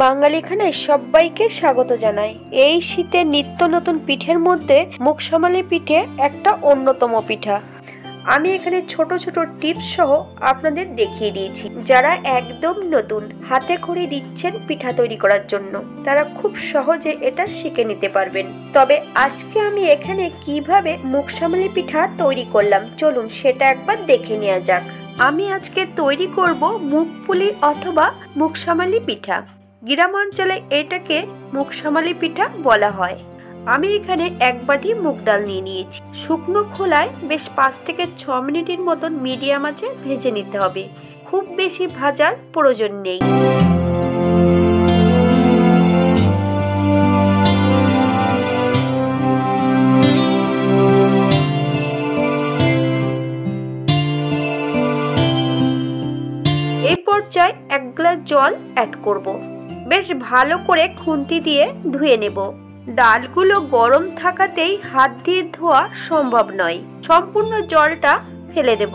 বাঙালি খানায় সবাইকে স্বাগত জানাই। এই শীতে নিত্য নতুন পিঠের মধ্যে মুগশামালি পিঠে একটা অন্যতম পিঠা। আমি এখানে ছোট ছোট টিপস সহ আপনাদের দেখিয়ে দিয়েছি। যারা একদম নতুন হাতে খড়ি দিচ্ছেন পিঠা তৈরি করার জন্য, তারা খুব সহজে এটা শিখে নিতে পারবেন। তবে আজকে আমি এখানে কিভাবে মুগশামালি পিঠা তৈরি করলাম, চলুন সেটা একবার দেখে নেওয়া যাক। আমি আজকে তৈরি করব মুগপুলি অথবা মুগশামালি পিঠা। গ্রাম অঞ্চলে এটাকে মুগশামালি পিঠা বলা হয়। আমি এখানে এক বাটি মুগ ডাল নিয়ে নিয়েছি। শুকনো খোলায় বেশ 5 থেকে 6 মিনিটের মতন মিডিয়াম আঁচে ভেজে নিতে হবে। খুব বেশি ভাজার প্রয়োজন নেই। এই পর্যায়ে 1 গ্লাস জল অ্যাড করব। বেশ ভালো করে খুন্তি দিয়ে ধুয়ে নেব। ডালগুলো গরম থাকাতেই হাত দিয়ে ধোয়া সম্ভব নয়। সম্পূর্ণ জলটা ফেলে দেব।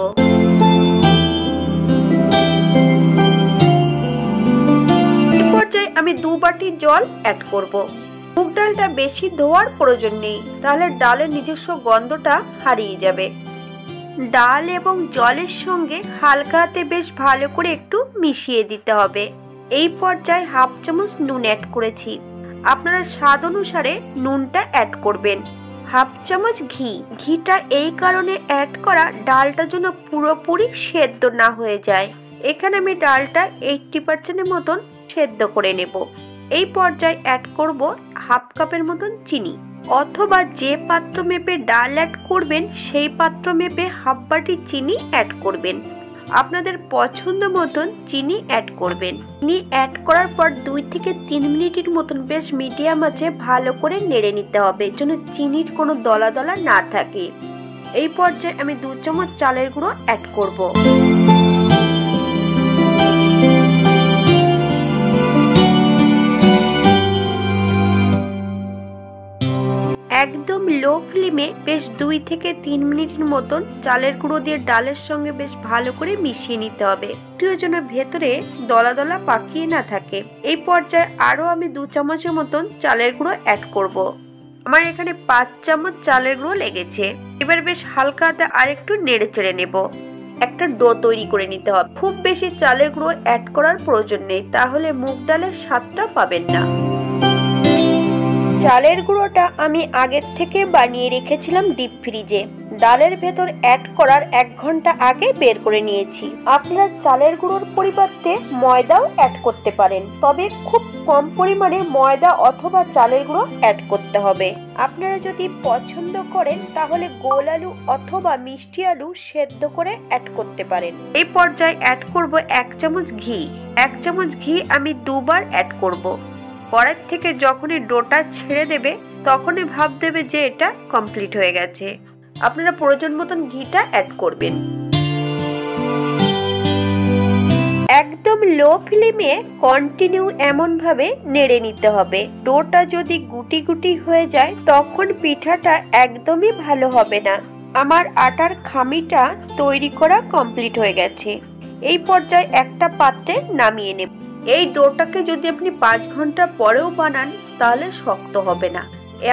এই পর্যায়ে আমি 2 বাটি জল অ্যাড করব। মুগ ডালটা বেশি ধোয়ার প্রয়োজন নেই, তাহলে ডালের নিজস্ব গন্ধটা হারিয়ে যাবে। ডাল এবং জলের সঙ্গে হালকা হাতে বেশ ভালো করে একটু মিশিয়ে দিতে হবে। এই পর্যায়ে 1/2 চামচ নুন অ্যাড করেছি। আপনারা স্বাদ অনুসারে নুনটা অ্যাড করবেন। 1/2 চামচ ঘিটা এই কারণে অ্যাড করা, ডালটা যেন পুরোপুরি সেদ্ধ না হয়ে যায়। এখানে আমি ডালটা 80% মতন সেদ্ধ করে নেব। এই পর্যায়ে অ্যাড করব 1/2 কাপের মতন চিনি, অথবা যে পাত্র মেপে ডাল অ্যাড করবেন সেই পাত্র মেপে 1/2 বাটি চিনি অ্যাড করবেন। আপনাদের পছন্দ মতন চিনি অ্যাড করবেন। চিনি অ্যাড করার পর 2 থেকে 3 মিনিটের মতন বেশ মিডিয়াম আঁচে ভালো করে নেড়ে নিতে হবে, যেন চিনির কোনো দলা দলা না থাকে। এই পর্যায়ে আমি 2 চামচ চালের গুঁড়ো অ্যাড করব। একদম লো ফ্লেমে বেশ 2 থেকে 3 মিনিটের মতন চালের গুঁড়ো দিয়ে ডালের সঙ্গে বেশ ভালো করে মিশিয়ে নিতে হবে, একটুও যেন ভেতরে দলা দলা পাকিয়ে না থাকে। এই পর্যায়ে আরো আমি 2 চামচের মতন চালের গুঁড়ো অ্যাড করব। আমার এখানে 5 চামচ চালের গুঁড়ো লেগেছে। এবার বেশ হালকা হাতে আরেকটু নেড়ে চেড়ে নেব। একটা ডো তৈরি করে নিতে হবে। খুব বেশি চালের গুঁড়ো অ্যাড করার প্রয়োজন নেই, তাহলে মুগ ডালের স্বাদটা পাবেন না। চালের গুঁড়োটা আমি আগের থেকে বানিয়ে রেখেছিলাম ডিপ ফ্রিজে। ডালের ভেতর অ্যাড করার 1 ঘন্টা আগে বের করে নিয়েছি। আপনারা চালের গুঁড়োর পরিবর্তে ময়দাও অ্যাড করতে পারেন, তবে খুব কম পরিমাণে ময়দা অথবা চালের গুঁড়ো অ্যাড করতে হবে। আপনারা যদি পছন্দ করেন তাহলে গোল আলু অথবা মিষ্টি আলু সেদ্ধ করে অ্যাড করতে পারেন। এই পর্যায়ে অ্যাড করব 1 চামচ ঘি। 1 চামচ ঘি আমি 2 বার অ্যাড করব। কড়াই থেকে যখনই ডোটা ছেড়ে দেবে তখনই ভাব দেবে যে এটা কমপ্লিট হয়ে গেছে। আপনারা প্রয়োজন মতন ঘিটা অ্যাড করবেন। একদম লো ফ্লেমে কন্টিনিউ এমন ভাবে নেড়ে নিতে হবে। ডোটা যদি গুটি গুটি হয়ে যায় তখন পিঠাটা একদমই ভালো হবে না। আমার আটার খামিটা তৈরি করা কমপ্লিট হয়ে গেছে। এই পর্যায়ে একটা পাত্রে নামিয়ে নেব। এই ডোটাকে যদি আপনি 5 ঘন্টা পরেও বানান তাহলে শক্ত হবে না,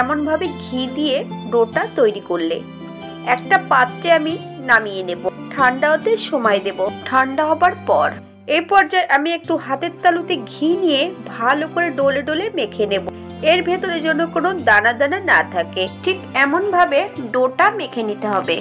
এমন ভাবে ঘি দিয়ে ডোটা তৈরি করলে। একটা পাত্রে আমি নামিয়ে নেব। ঠান্ডা হতে সময় দেব। ঠান্ডা হবার পর এই পর্যায়ে আমি একটু হাতের তালুতে ঘি নিয়ে ভালো করে ডলে ডলে মেখে নেব। এর ভেতরে যেন কোনো দানা দানা না থাকে, ঠিক এমন ভাবে ডোটা মেখে নিতে হবে।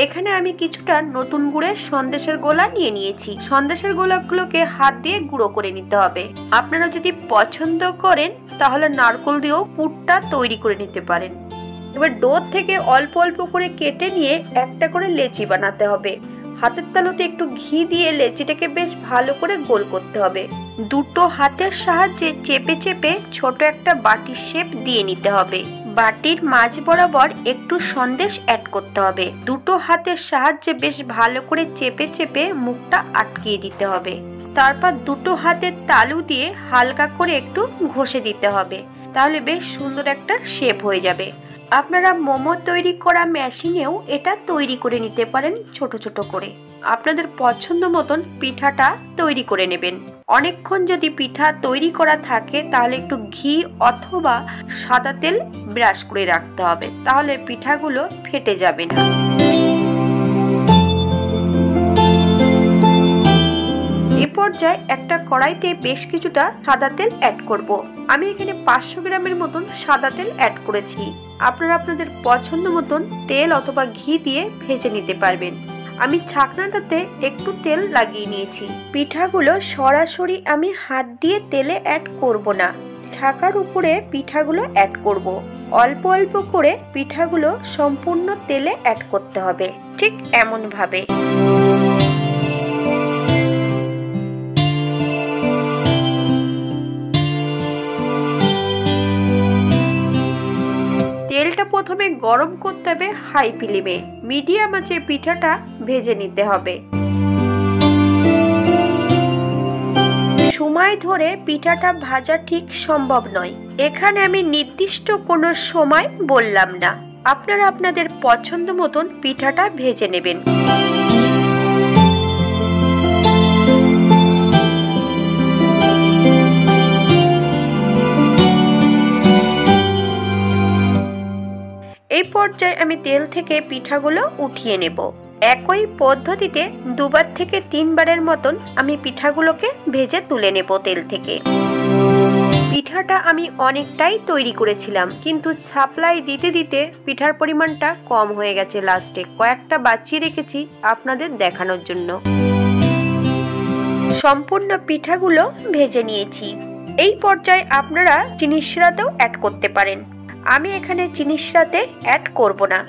এখানে আমি কিছুটা নতুন গুড়ের সন্দেশের গোলা নিয়ে নিয়েছি। সন্দেশের গোলাগুলোকে হাত দিয়ে গুঁড়ো করে নিতে হবে। আপনারা যদি পছন্দ করেন তাহলে নারকেল দিয়েও পুরটা তৈরি করে নিতে পারেন। এবার ডো থেকে অল্প অল্প করে কেটে নিয়ে একটা করে লেচি বানাতে হবে। হাতের তালুতে একটু ঘি দিয়ে লেচিটাকে বেশ ভালো করে গোল করতে হবে। দুটো হাতের সাহায্যে চেপে চেপে ছোট একটা বাটির শেপ দিয়ে নিতে হবে। বাটির মাঝ বরাবর একটু সন্দেশ অ্যাড করতে হবে। দুটো হাতের সাহায্যে বেশ ভালো করে চেপে চেপে মুখটা আটকিয়ে দিতে হবে। তারপর দুটো হাতের তালু দিয়ে হালকা করে একটু ঘষে দিতে হবে, তাহলে বেশ সুন্দর একটা শেপ হয়ে যাবে। আপনারা মোমো তৈরি করা মেশিনেও এটা তৈরি করে নিতে পারেন ছোট ছোট করে। আপনাদের পছন্দ মতন পিঠাটা তৈরি করে নেবেন। অনেকক্ষণ যদি পিঠা তৈরি করা থাকে তাহলে একটু ঘি অথবা সাদা তেল ব্রাশ করে রাখতে হবে, তাহলে পিঠাগুলো ফেটে যাবে না। এই পর্যায়ে একটা কড়াইতে বেশ কিছুটা সাদা তেল অ্যাড করব। আমি এখানে 500 গ্রামের মতন সাদা তেল অ্যাড করেছি। আপনারা আপনাদের পছন্দ মতন তেল অথবা ঘি দিয়ে ভেজে নিতে পারবেন। আমি ছাকনাটাতে একটু তেল লাগিয়ে নিয়েছি। পিঠাগুলো সরাসরি আমি হাত দিয়ে তেলে অ্যাড করব না, ঢাকার উপরে পিঠাগুলো অ্যাড করব। অল্প অল্প করে পিঠাগুলো সম্পূর্ণ তেলে অ্যাড করতে হবে, ঠিক এমন ভাবে। তেলটা প্রথমে গরম করতে হবে হাই ফ্লেমে, মিডিয়াম আঁচে পিঠাটা ভেজে নিতে হবে। সময় ধরে পিঠাটা ভাজা ঠিক সম্ভব নয়, এখানে আমি নির্দিষ্ট কোনো সময় বললাম না। আপনারা আপনাদের পছন্দ মতন পিঠাটা ভেজে নেবেন। এই পর্যায়ে আমি তেল থেকে পিঠাগুলো উঠিয়ে নেব। একই পদ্ধতিতে 2বার থেকে 3বারের মতন আমি পিঠাগুলোকে ভেজে তুলে নেব তেল থেকে। পিঠাটা আমি অনেকটাই তৈরি করেছিলাম, কিন্তু সাপ্লাই দিতে দিতে পিঠার পরিমাণটা কম হয়ে গেছে। লাস্টে কয়েকটা বাঁচিয়ে রেখেছি আপনাদের দেখানোর জন্য। সম্পূর্ণ পিঠাগুলো ভেজে নিয়েছি। এই পর্যায়ে আপনারা চিনির শিরাতেও অ্যাড করতে পারেন। আমি এখানে চিনির শিরাতে অ্যাড করব না।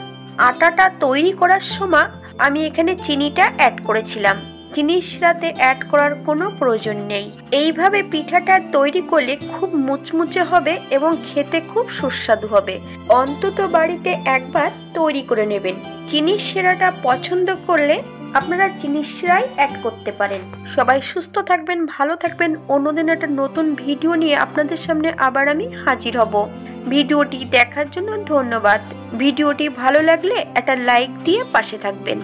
আটাটা তৈরি করার সময় আমি এখানে চিনিটা অ্যাড করেছিলাম, চিনির শিরাতে অ্যাড করার কোনো প্রয়োজন নেই। এইভাবে পিঠাটা তৈরি করলে খুব মুচমুচে হবে এবং খেতে খুব সুস্বাদু হবে। অন্তত বাড়িতে একবার তৈরি করে নেবেন। চিনির শিরাটা পছন্দ করলে আপনারা চিনির শিরাই অ্যাড করতে পারেন। সবাই সুস্থ থাকবেন, ভালো থাকবেন। অন্যদিন একটা নতুন ভিডিও নিয়ে আপনাদের সামনে আবার আমি হাজির হব। ভিডিওটি দেখার জন্য ধন্যবাদ। ভিডিওটি ভালো লাগলে একটা লাইক দিয়ে পাশে থাকবেন।